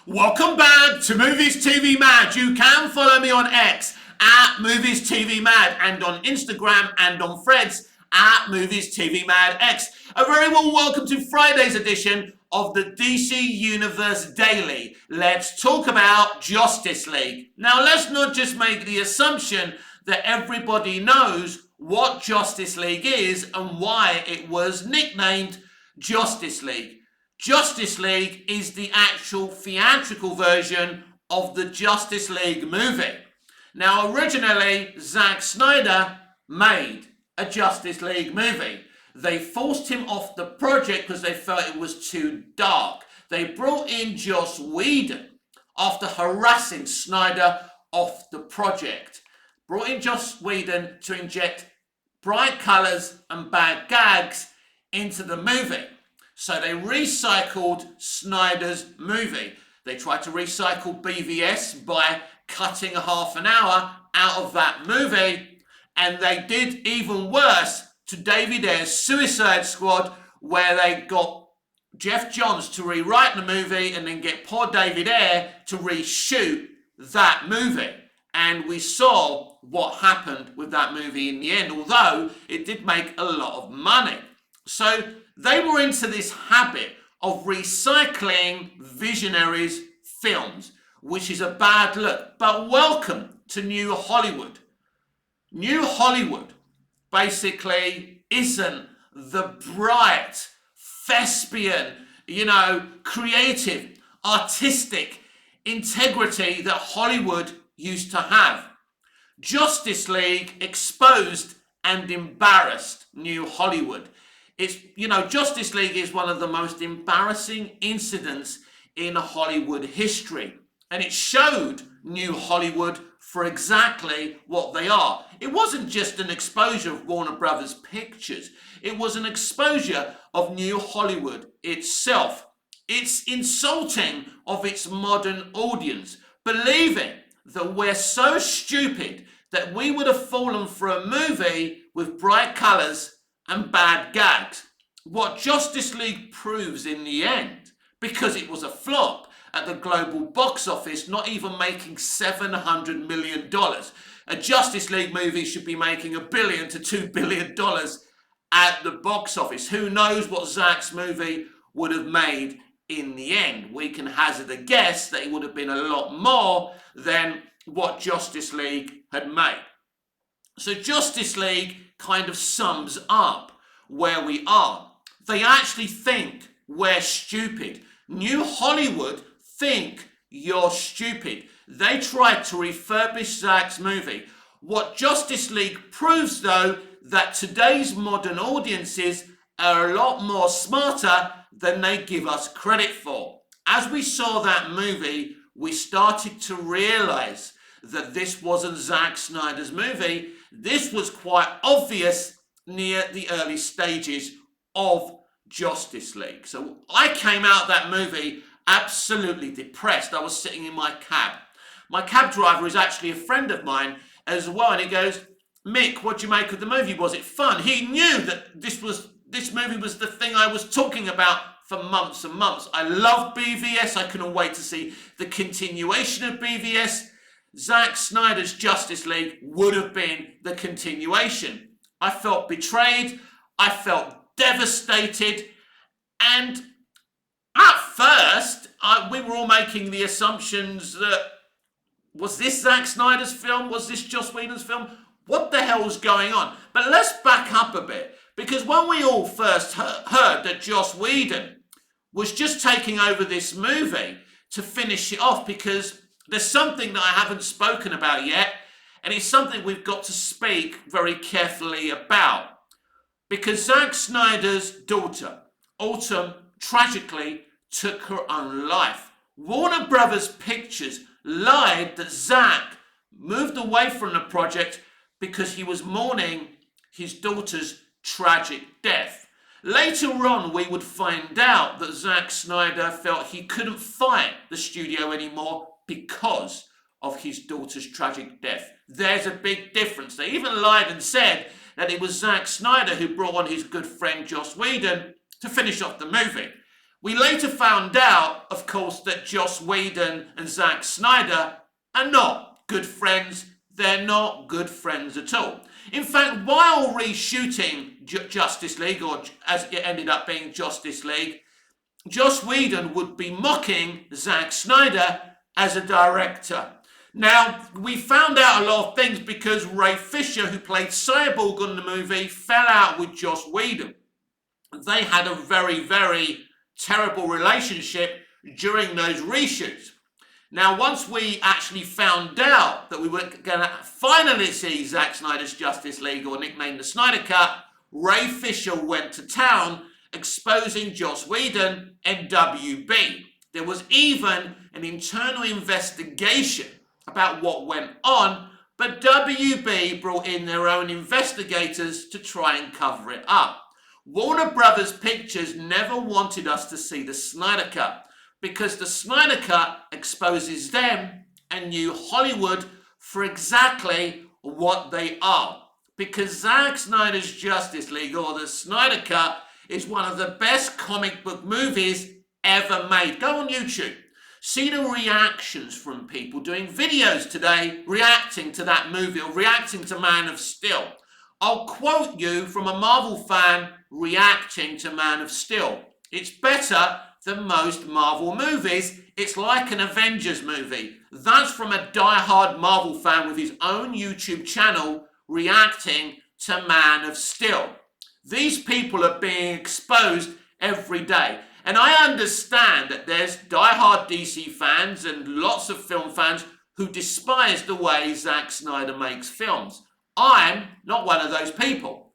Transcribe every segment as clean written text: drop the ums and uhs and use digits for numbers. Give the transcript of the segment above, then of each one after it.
Welcome back to Movies TV Mad. You can follow me on X at Movies TV Mad and on Instagram and on Threads at Movies TV Mad X. A very warm welcome to Friday's edition of the DC Universe Daily. Let's talk about Justice League. Now, let's not just make the assumption that everybody knows what Justice League is and why it was nicknamed Justice League. Justice League is the actual theatrical version of the Justice League movie. Now, originally, Zack Snyder made a Justice League movie. They forced him off the project because they felt it was too dark. They brought in Joss Whedon after harassing Snyder off the project. Brought in Joss Whedon to inject bright colours and bad gags into the movie. So they recycled Snyder's movie. They tried to recycle BVS by cutting half an hour out of that movie. And they did even worse to David Ayer's Suicide Squad, where they got Jeff Johns to rewrite the movie and then get poor David Ayer to reshoot that movie. And we saw what happened with that movie in the end, although it did make a lot of money. So they were into this habit of recycling visionaries' films, which is a bad look. But welcome to New Hollywood. New Hollywood basically isn't the bright, thespian, creative, artistic integrity that Hollywood used to have. Justice League exposed and embarrassed New Hollywood. Justice League is one of the most embarrassing incidents in Hollywood history. And it showed New Hollywood for exactly what they are. It wasn't just an exposure of Warner Brothers Pictures. It was an exposure of New Hollywood itself. It's insulting of its modern audience, believing that we're so stupid that we would have fallen for a movie with bright colours and bad gags. What Justice League proves in the end, because it was a flop at the global box office, not even making $700 million. A Justice League movie should be making $1 billion to $2 billion at the box office. Who knows what Zack's movie would have made in the end? We can hazard a guess that it would have been a lot more than what Justice League had made. So Justice League kind of sums up where we are. They actually think we're stupid. New Hollywood think you're stupid. They tried to refurbish Zack's movie. What Justice League proves, though, that today's modern audiences are a lot more smarter than they give us credit for. As we saw that movie, we started to realize that this wasn't Zack Snyder's movie. This was quite obvious near the early stages of Justice League. So I came out of that movie absolutely depressed. I was sitting in my cab. My cab driver is actually a friend of mine as well, and he goes, "Mick, what do you make of the movie? Was it fun?" He knew that this movie was the thing I was talking about for months and months. I love BVS. I couldn't wait to see the continuation of BVS. Zack Snyder's Justice League would have been the continuation. I felt betrayed. I felt devastated. And at first, we were all making the assumptions that, was this Zack Snyder's film? Was this Joss Whedon's film? What the hell was going on? But let's back up a bit. Because when we all first heard that Joss Whedon was just taking over this movie to finish it off, because there's something that I haven't spoken about yet, and it's something we've got to speak very carefully about. Because Zack Snyder's daughter, Autumn, tragically took her own life. Warner Brothers Pictures lied that Zack moved away from the project because he was mourning his daughter's tragic death. Later on, we would find out that Zack Snyder felt he couldn't fight the studio anymore because of his daughter's tragic death. There's a big difference. They even lied and said that it was Zack Snyder who brought on his good friend Joss Whedon to finish off the movie. We later found out, of course, that Joss Whedon and Zack Snyder are not good friends. They're not good friends at all. In fact, while reshooting Justice League, or as it ended up being Justice League, Joss Whedon would be mocking Zack Snyder as a director. Now, we found out a lot of things because Ray Fisher, who played Cyborg on the movie, fell out with Joss Whedon. They had a very, very terrible relationship during those reshoots. Now, once we actually found out that we were going to finally see Zack Snyder's Justice League, or nicknamed the Snyder Cut, Ray Fisher went to town exposing Joss Whedon and WB. There was even an internal investigation about what went on, but WB brought in their own investigators to try and cover it up. Warner Brothers Pictures never wanted us to see the Snyder Cut because the Snyder Cut exposes them and New Hollywood for exactly what they are. Because Zack Snyder's Justice League, or the Snyder Cut, is one of the best comic book movies ever made. Go on YouTube. See the reactions from people doing videos today reacting to that movie or reacting to Man of Steel. I'll quote you from a Marvel fan reacting to Man of Steel. It's better than most Marvel movies. It's like an Avengers movie. That's from a die-hard Marvel fan with his own YouTube channel reacting to Man of Steel. These people are being exposed every day. And I understand that there's die-hard DC fans and lots of film fans who despise the way Zack Snyder makes films. I'm not one of those people.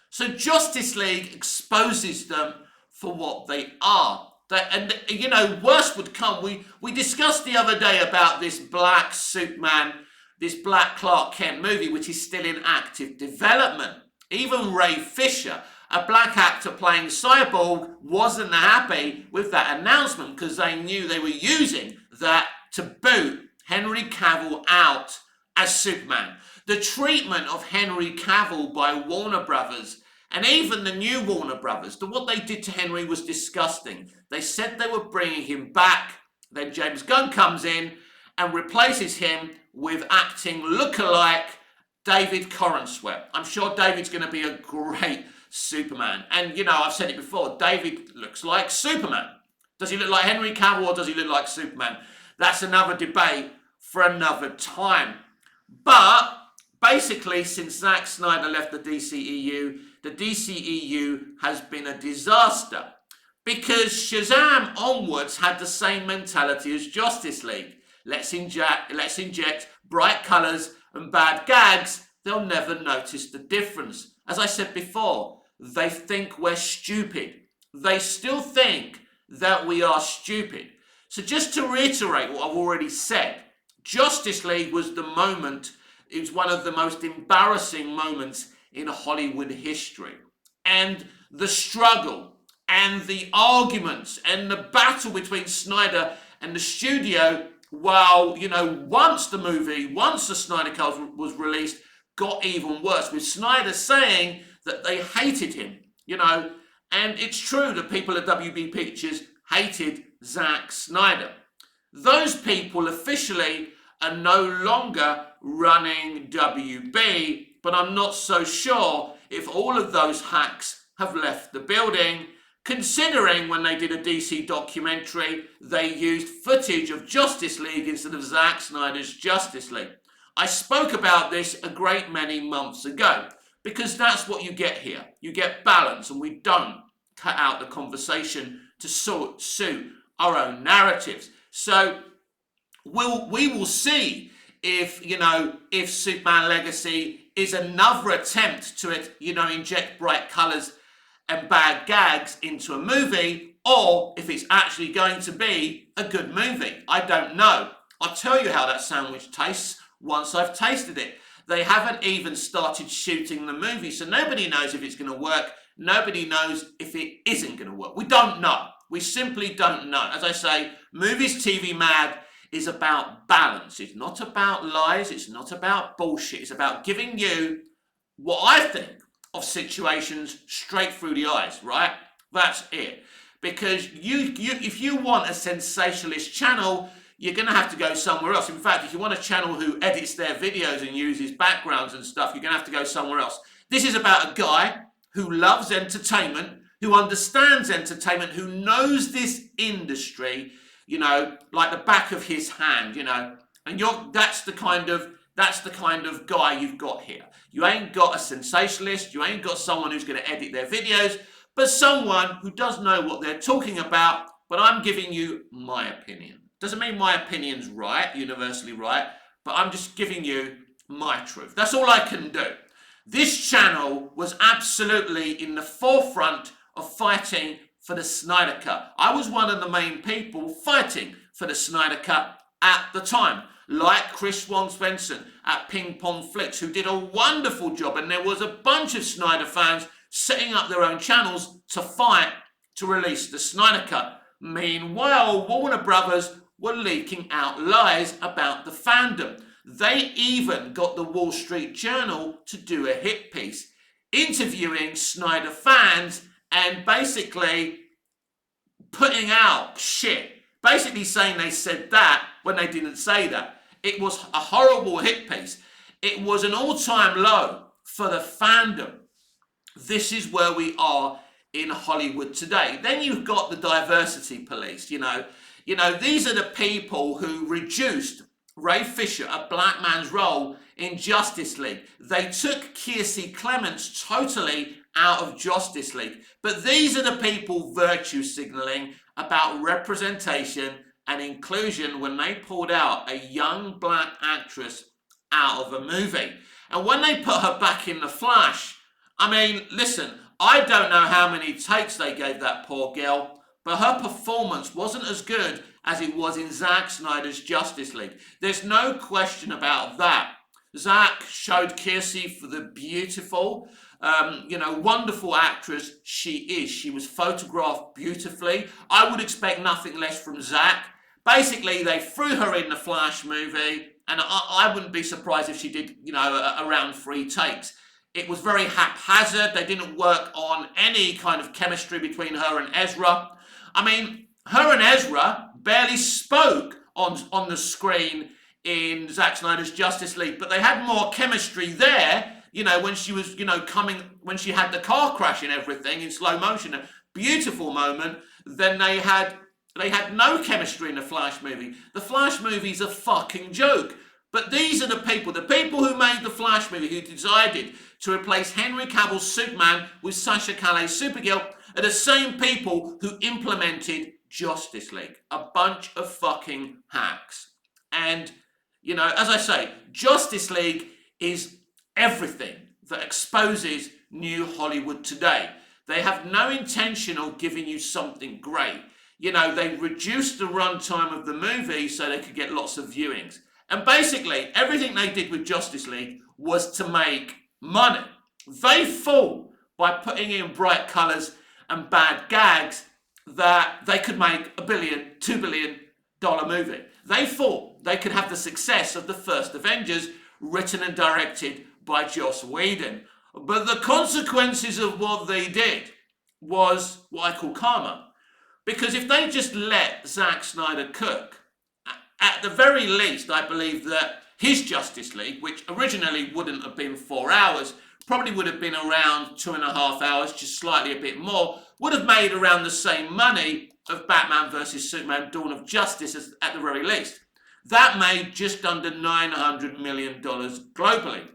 So Justice League exposes them for what they are. And, you know, worse would come. We discussed the other day about this black Superman, this black Clark Kent movie, which is still in active development. Even Ray Fisher, a black actor playing Cyborg, wasn't happy with that announcement because they knew they were using that to boot Henry Cavill out as Superman. The treatment of Henry Cavill by Warner Brothers, and even the new Warner Brothers, what they did to Henry was disgusting. They said they were bringing him back. Then James Gunn comes in and replaces him with acting lookalike David Corenswet. I'm sure David's going to be a great Superman. And, you know, I've said it before, David looks like Superman. Does he look like Henry Cavill or does he look like Superman? That's another debate for another time. But basically, since Zack Snyder left the DCEU has been a disaster. Because Shazam onwards had the same mentality as Justice League. Let's inject bright colours and bad gags. They'll never notice the difference. As I said before, they think we're stupid. They still think that we are stupid. So just to reiterate what I've already said, Justice League was the moment, it was one of the most embarrassing moments in Hollywood history. And the struggle and the arguments and the battle between Snyder and the studio, while, you know, once the Snyder Cut was released, got even worse, with Snyder saying that they hated him, you know, and it's true that people at WB Pictures hated Zack Snyder. Those people officially are no longer running WB, but I'm not so sure if all of those hacks have left the building, considering when they did a DC documentary, they used footage of Justice League instead of Zack Snyder's Justice League. I spoke about this a great many months ago, because that's what you get here. You get balance, and we don't cut out the conversation to suit our own narratives. So we will see if, you know, if Superman Legacy is another attempt to, you know, inject bright colours and bad gags into a movie, or if it's actually going to be a good movie. I don't know. I'll tell you how that sandwich tastes once I've tasted it. They haven't even started shooting the movie, so nobody knows if it's going to work. Nobody knows if it isn't going to work. We don't know. We simply don't know. As I say, Movies TV Mad is about balance. It's not about lies. It's not about bullshit. It's about giving you what I think of situations straight through the eyes, right? That's it. because if you want a sensationalist channel, you're going to have to go somewhere else. In fact, if you want a channel who edits their videos and uses backgrounds and stuff, you're going to have to go somewhere else. This is about a guy who loves entertainment, who understands entertainment, who knows this industry, you know, like the back of his hand, you know, and that's the kind of guy you've got here. You ain't got a sensationalist, you ain't got someone who's going to edit their videos, but someone who does know what they're talking about. But I'm giving you my opinion. Doesn't mean my opinion's right, universally right, but I'm just giving you my truth. That's all I can do. This channel was absolutely in the forefront of fighting for the Snyder Cut. I was one of the main people fighting for the Snyder Cut at the time, like Chris Wong Svensson at Ping Pong Flicks, who did a wonderful job, and there was a bunch of Snyder fans setting up their own channels to fight to release the Snyder Cut. Meanwhile, Warner Brothers were leaking out lies about the fandom. They even got the Wall Street Journal to do a hit piece interviewing Snyder fans and basically putting out shit, basically saying they said that when they didn't say that. It was a horrible hit piece. It was an all-time low for the fandom. This is where we are in Hollywood today. Then you've got the diversity police, you know, these are the people who reduced Ray Fisher, a black man's role in Justice League. They took Kiersey Clements totally out of Justice League. But these are the people virtue signaling about representation and inclusion when they pulled out a young black actress out of a movie. And when they put her back in The Flash, I mean, listen, I don't know how many takes they gave that poor girl, but her performance wasn't as good as it was in Zack Snyder's Justice League. There's no question about that. Zack showed Kiersey for the beautiful, wonderful actress she is. She was photographed beautifully. I would expect nothing less from Zack. Basically, they threw her in the Flash movie, and I wouldn't be surprised if she did, around 3 takes. It was very haphazard. They didn't work on any kind of chemistry between her and Ezra. I mean, her and Ezra barely spoke on the screen in Zack Snyder's Justice League, but they had more chemistry there, when she was, when she had the car crash and everything in slow motion, a beautiful moment. Then they had no chemistry in the Flash movie. The Flash movie's a fucking joke. But these are the people who made the Flash movie, who decided to replace Henry Cavill's Superman with Sasha Calle's Supergirl, are the same people who implemented Justice League. A bunch of fucking hacks. And, as I say, Justice League is everything that exposes new Hollywood today. They have no intention of giving you something great. They reduced the runtime of the movie so they could get lots of viewings. And basically, everything they did with Justice League was to make money. They thought by putting in bright colours and bad gags that they could make $1 billion, $2 billion movie. They thought they could have the success of the first Avengers, written and directed by Joss Whedon. But the consequences of what they did was what I call karma. Because if they just let Zack Snyder cook, at the very least, I believe that his Justice League, which originally wouldn't have been 4 hours, probably would have been around 2.5 hours, just slightly a bit more, would have made around the same money of Batman vs Superman Dawn of Justice at the very least. That made just under $900 million globally.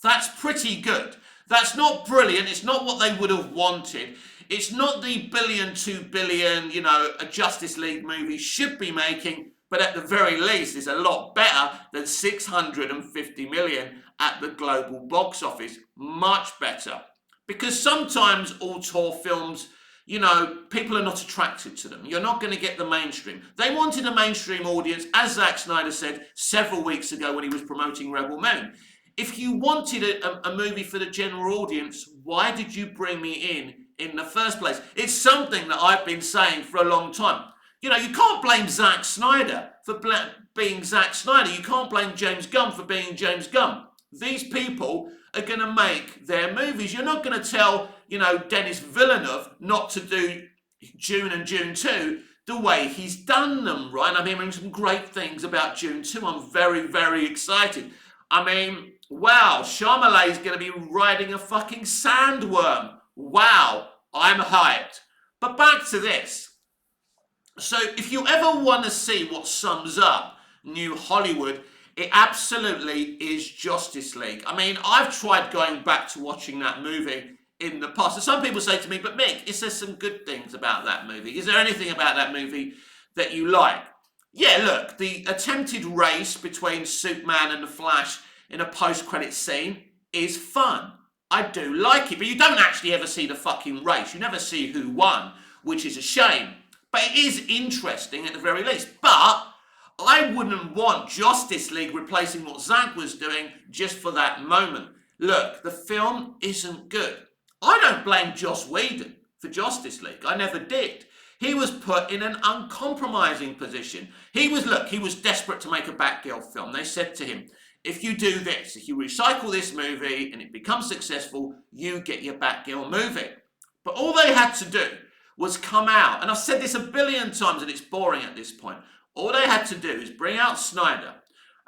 That's pretty good. That's not brilliant. It's not what they would have wanted. It's not the $1 billion, $2 billion, a Justice League movie should be making, but at the very least, it's a lot better than $650 million at the global box office. Much better. Because sometimes auteur films, people are not attracted to them. You're not going to get the mainstream. They wanted a mainstream audience, as Zack Snyder said several weeks ago when he was promoting Rebel Moon. If you wanted a movie for the general audience, why did you bring me in the first place? It's something that I've been saying for a long time. You can't blame Zack Snyder for being Zack Snyder. You can't blame James Gunn for being James Gunn. These people are going to make their movies. You're not going to tell, Denis Villeneuve not to do June and June 2 the way he's done them, right? And I'm hearing some great things about June 2. I'm very, very excited. I mean, wow, Shyamalan's going to be riding a fucking sandworm. Wow, I'm hyped. But back to this. So if you ever want to see what sums up New Hollywood, it absolutely is Justice League. I mean, I've tried going back to watching that movie in the past. And some people say to me, but Mick, is there some good things about that movie? Is there anything about that movie that you like? Yeah, look, the attempted race between Superman and the Flash in a post-credit scene is fun. I do like it, but you don't actually ever see the fucking race. You never see who won, which is a shame. But it is interesting at the very least. But I wouldn't want Justice League replacing what Zack was doing just for that moment. Look, the film isn't good. I don't blame Joss Whedon for Justice League. I never did. He was put in an uncompromising position. He was desperate to make a Batgirl film. They said to him, if you do this, if you recycle this movie and it becomes successful, you get your Batgirl movie. But all they had to do was come out, and I've said this a billion times and it's boring at this point. All they had to do is bring out Snyder,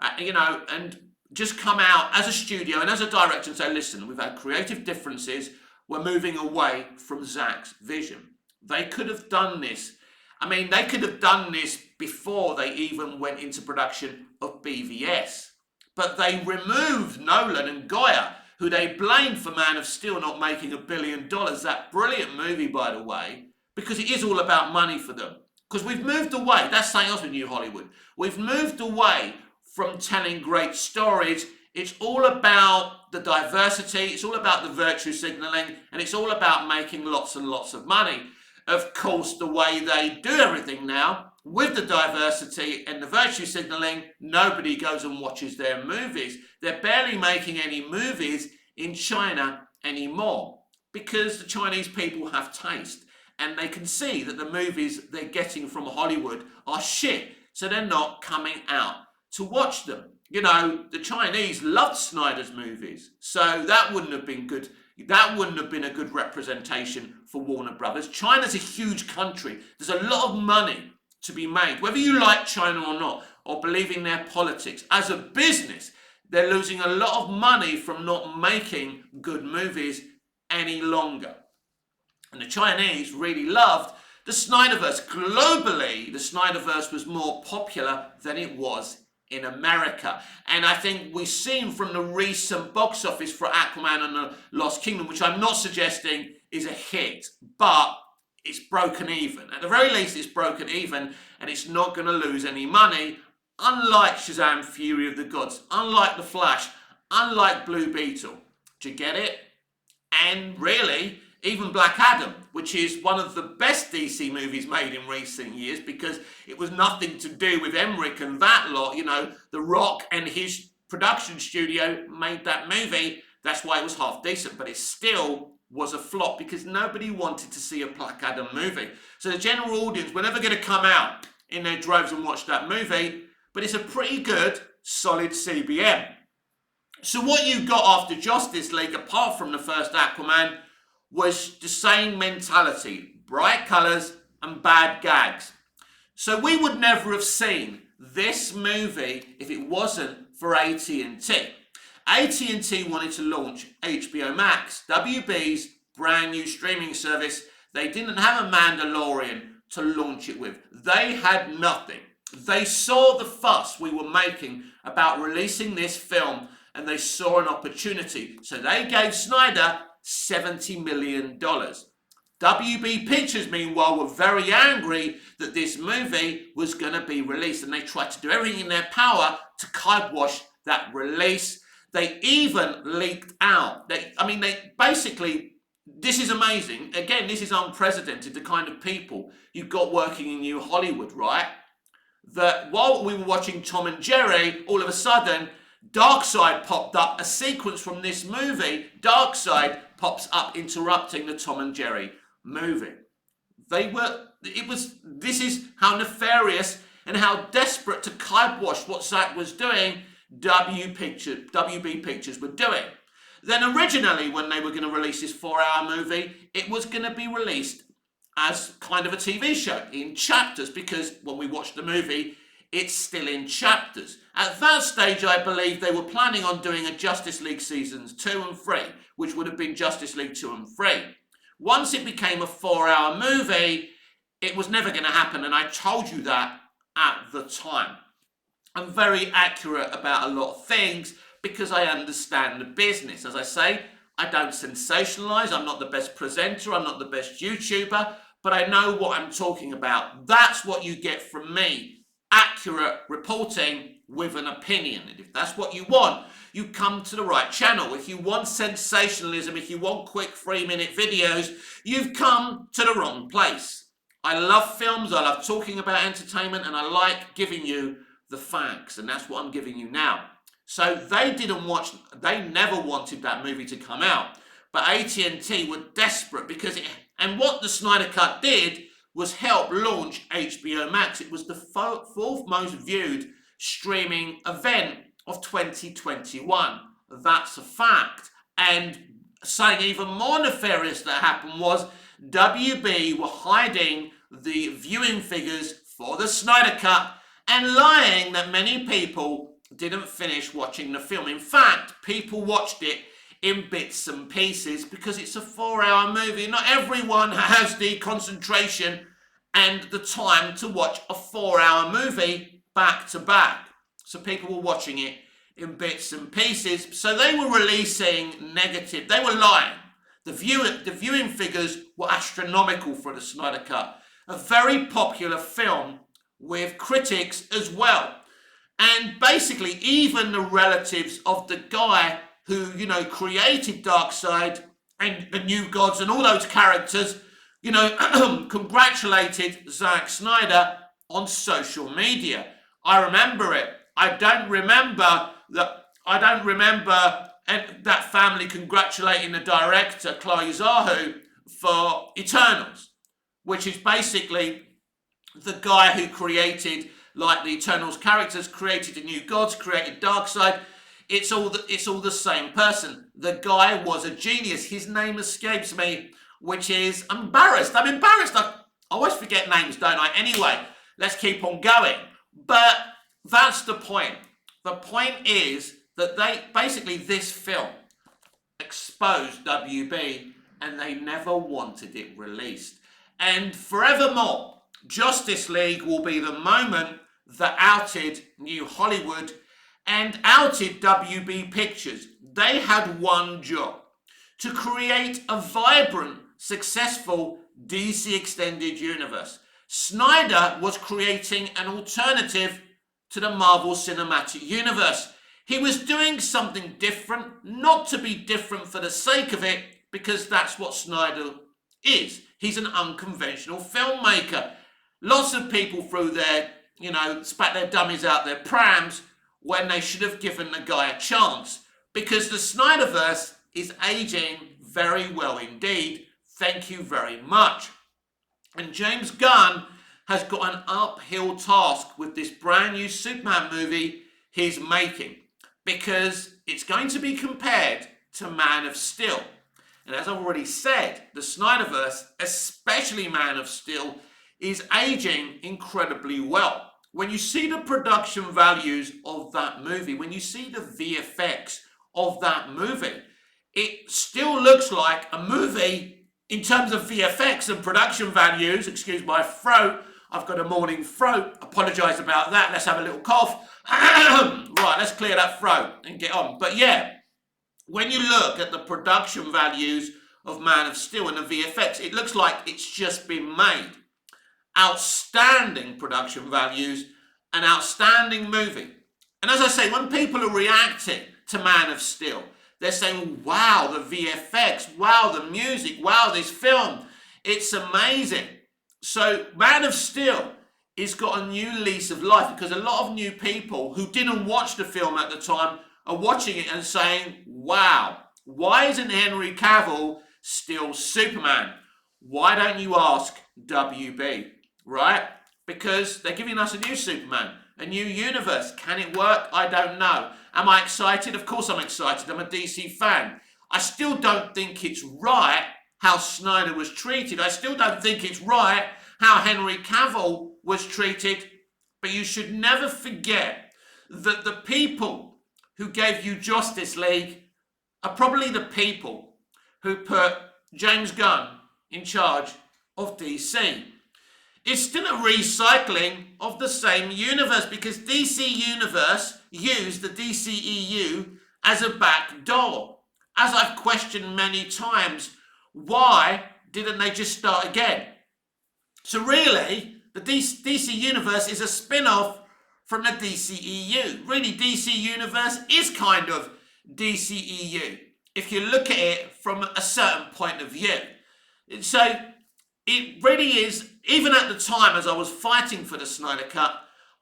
and just come out as a studio and as a director and say, listen, we've had creative differences. We're moving away from Zack's vision. They could have done this. I mean, they could have done this before they even went into production of BVS. But they removed Nolan and Goya, who they blamed for Man of Steel not making $1 billion. That brilliant movie, by the way, because it is all about money for them. Because we've moved away, that's something else with New Hollywood. We've moved away from telling great stories. It's all about the diversity, it's all about the virtue signaling, and it's all about making lots and lots of money. Of course, the way they do everything now, with the diversity and the virtue signaling, nobody goes and watches their movies. They're barely making any movies in China anymore because the Chinese people have taste and they can see that the movies they're getting from Hollywood are shit, so they're not coming out to watch them. You know, the Chinese loved Snyder's movies, so that wouldn't have been good. That wouldn't have been a good representation for Warner Brothers. China's a huge country. There's a lot of money to be made, whether you like China or not, or believe in their politics. As a business, they're losing a lot of money from not making good movies any longer. And the Chinese really loved the Snyderverse. Globally, the Snyderverse was more popular than it was in America. And I think we've seen from the recent box office for Aquaman and the Lost Kingdom, which I'm not suggesting is a hit, but it's broken even. At the very least, it's broken even, and it's not going to lose any money, unlike Shazam! Fury of the Gods, unlike The Flash, unlike Blue Beetle. Do you get it? And really, even Black Adam, which is one of the best DC movies made in recent years because it was nothing to do with Emmerich and that lot. You know, The Rock and his production studio made that movie. That's why it was half decent, but it still was a flop because nobody wanted to see a Black Adam movie. So the general audience were never going to come out in their droves and watch that movie, but it's a pretty good, solid CBM. So what you got after Justice League, apart from the first Aquaman, was the same mentality, bright colours and bad gags. So we would never have seen this movie if it wasn't for AT&T. AT&T wanted to launch HBO Max, WB's brand new streaming service. They didn't have a Mandalorian to launch it with. They had nothing. They saw the fuss we were making about releasing this film and they saw an opportunity. So they gave Snyder $70 million. WB Pictures, meanwhile, were very angry that this movie was going to be released, and they tried to do everything in their power to kibosh that release. They even leaked out. They basically, this is amazing. Again, this is unprecedented, the kind of people you've got working in New Hollywood, right? That while we were watching Tom and Jerry, all of a sudden, Darkseid popped up, a sequence from this movie. Darkseid pops up interrupting the Tom and Jerry movie. This is how nefarious and how desperate to kibosh what Zack was doing, WB Pictures were doing. Then originally when they were going to release this 4-hour movie, it was going to be released as kind of a TV show in chapters, because when we watch the movie, it's still in chapters. At that stage, I believe they were planning on doing a Justice League seasons 2 and 3, which would have been Justice League 2 and 3. Once it became a 4-hour movie, it was never going to happen, and I told you that at the time. I'm very accurate about a lot of things because I understand the business. As I say, I don't sensationalize. I'm not the best presenter. I'm not the best YouTuber, but I know what I'm talking about. That's what you get from me. Accurate reporting with an opinion. And if that's what you want, you come to the right channel. If you want sensationalism, if you want quick 3-minute videos, you've come to the wrong place. I love films, I love talking about entertainment, and I like giving you the facts, and that's what I'm giving you now. So they never wanted that movie to come out, but AT&T were desperate because and what the Snyder Cut did was help launch HBO Max. It was the fourth most viewed streaming event of 2021. That's a fact. And something even more nefarious that happened was WB were hiding the viewing figures for the Snyder Cut and lying that many people didn't finish watching the film. In fact, people watched it in bits and pieces because it's a 4-hour movie. Not everyone has the concentration and the time to watch a 4-hour movie back to back. So people were watching it in bits and pieces. So they were releasing negative. They were lying. The viewing figures were astronomical for the Snyder Cut. A very popular film with critics as well. And basically, even the relatives of the guy who, created Darkseid and the New Gods and all those characters, congratulated Zack Snyder on social media. I remember it. I don't remember that family congratulating the director, Chloe Zhao, for Eternals, which is basically the guy who created, like, the Eternals characters, created the New Gods, created Darkseid. It's all the same person. The guy was a genius. His name escapes me, which is embarrassed. I'm embarrassed. I always forget names, don't I? Anyway, let's keep on going. But that's the point. The point is that this film exposed WB and they never wanted it released. And forevermore, Justice League will be the moment that outed New Hollywood and outed WB Pictures. They had one job: to create a vibrant, successful DC Extended Universe. Snyder was creating an alternative to the Marvel Cinematic Universe. He was doing something different, not to be different for the sake of it, because that's what Snyder is. He's an unconventional filmmaker. Lots of people threw their, spat their dummies out their prams when they should have given the guy a chance, because the Snyderverse is aging very well indeed. Thank you very much. And James Gunn has got an uphill task with this brand new Superman movie he's making, because it's going to be compared to Man of Steel. And as I've already said, the Snyderverse, especially Man of Steel, is aging incredibly well. When you see the production values of that movie, when you see the VFX of that movie, it still looks like a movie in terms of VFX and production values. Excuse my throat, I've got a morning throat, apologise about that, let's have a little cough. Right, let's clear that throat and get on. But yeah, when you look at the production values of Man of Steel and the VFX, it looks like it's just been made. Outstanding production values, an outstanding movie. And as I say, when people are reacting to Man of Steel, they're saying, wow, the VFX, wow, the music, wow, this film, it's amazing. So Man of Steel has got a new lease of life, because a lot of new people who didn't watch the film at the time are watching it and saying, wow, why isn't Henry Cavill still Superman? Why don't you ask WB, right? Because they're giving us a new Superman, a new universe. Can it work? I don't know. Am I excited? Of course I'm excited. I'm a DC fan. I still don't think it's right how Snyder was treated. I still don't think it's right how Henry Cavill was treated, but you should never forget that the people who gave you Justice League are probably the people who put James Gunn in charge of DC. It's still a recycling of the same universe because DC Universe used the DCEU as a back door. As I've questioned many times, why didn't they just start again? So really, the DC Universe is a spin-off from the DCEU. Really, DC Universe is kind of DCEU, if you look at it from a certain point of view. So it really is, even at the time as I was fighting for the Snyder Cut,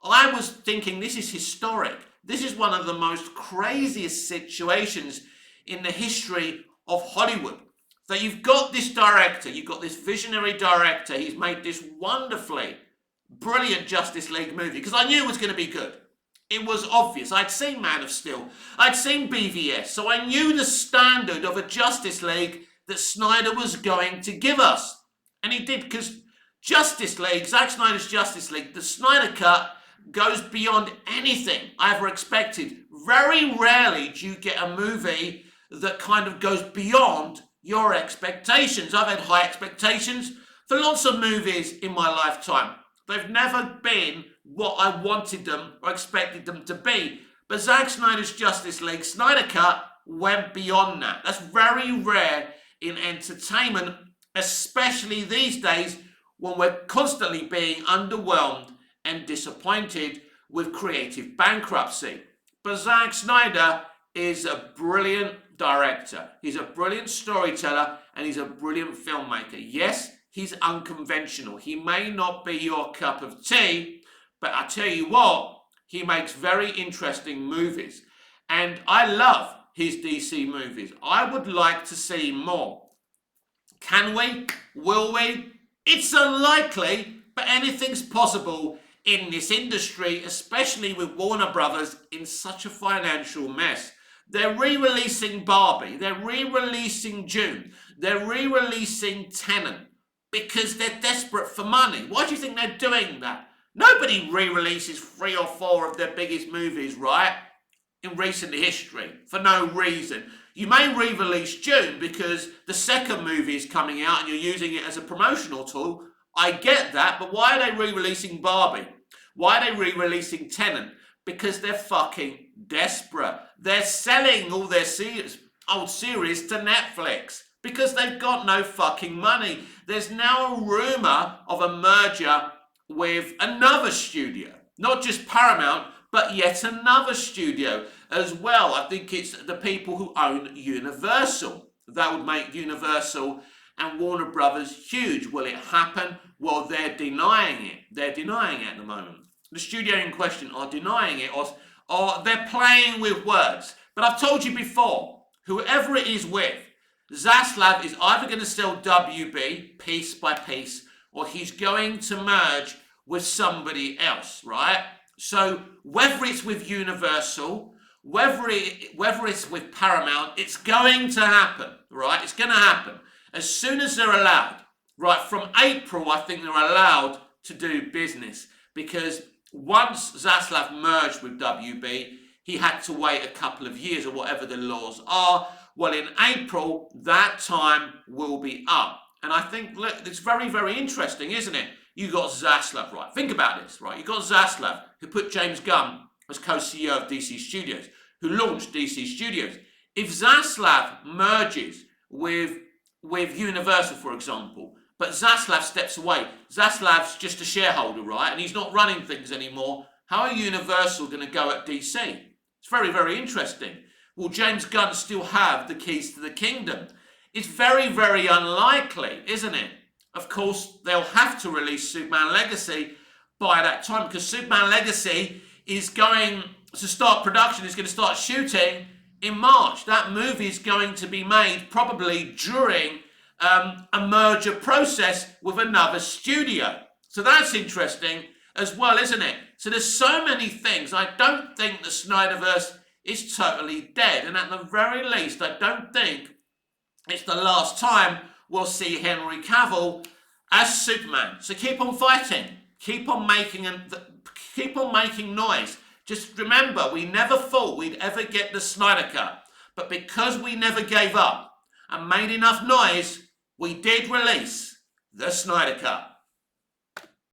I was thinking this is historic. This is one of the most craziest situations in the history of Hollywood. So you've got this director, you've got this visionary director, he's made this wonderfully brilliant Justice League movie, because I knew it was going to be good. It was obvious. I'd seen Man of Steel, I'd seen BVS, so I knew the standard of a Justice League that Snyder was going to give us. And he did, because Justice League, Zack Snyder's Justice League, the Snyder Cut goes beyond anything I ever expected. Very rarely do you get a movie that kind of goes beyond your expectations. I've had high expectations for lots of movies in my lifetime. They've never been what I wanted them or expected them to be. But Zack Snyder's Justice League, Snyder Cut, went beyond that. That's very rare in entertainment, especially these days when we're constantly being underwhelmed and disappointed with creative bankruptcy. But Zack Snyder is a brilliant director. He's a brilliant storyteller and he's a brilliant filmmaker. Yes, he's unconventional. He may not be your cup of tea, but I tell you what, he makes very interesting movies. And I love his DC movies. I would like to see more. Can we? Will we? It's unlikely, but anything's possible in this industry, especially with Warner Brothers in such a financial mess. They're re-releasing Barbie, they're re-releasing June, they're re-releasing Tenet because they're desperate for money. Why do you think they're doing that? Nobody re-releases 3 or 4 of their biggest movies, right, in recent history for no reason. You may re-release June because the second movie is coming out and you're using it as a promotional tool. I get that, but why are they re-releasing Barbie? Why are they re-releasing Tenet? Because they're fucking desperate. They're selling all their old series to Netflix because they've got no fucking money. There's now a rumour of a merger with another studio. Not just Paramount, but yet another studio as well. I think it's the people who own Universal. That would make Universal and Warner Brothers huge. Will it happen? Well, they're denying it. They're denying it at the moment. The studio in question are denying it, or they're playing with words. But I've told you before, whoever it is with, Zaslav is either going to sell WB piece by piece, or he's going to merge with somebody else, right? So whether it's with Universal, whether it's with Paramount, it's going to happen, right? It's going to happen. As soon as they're allowed, right? From April, I think they're allowed to do business, because once Zaslav merged with WB, he had to wait a couple of years or whatever the laws are. Well, in April, that time will be up. And I think, look, it's very, very interesting, isn't it? You got Zaslav, right? Think about this, right? You got Zaslav, who put James Gunn as co-CEO of DC Studios, who launched DC Studios. If Zaslav merges with Universal, for example, but Zaslav steps away, Zaslav's just a shareholder, right? And he's not running things anymore. How are Universal going to go at DC? It's very, very interesting. Will James Gunn still have the keys to the kingdom? It's very, very unlikely, isn't it? Of course, they'll have to release Superman Legacy by that time, because Superman Legacy is going to start production, is going to start shooting in March. That movie is going to be made probably during a merger process with another studio. So that's interesting as well, isn't it? So there's so many things. I don't think the Snyderverse is totally dead. And at the very least, I don't think it's the last time we'll see Henry Cavill as Superman. So keep on fighting. Keep on making noise. Just remember, we never thought we'd ever get the Snyder Cut. But because we never gave up and made enough noise, we did release the Snyder Cut.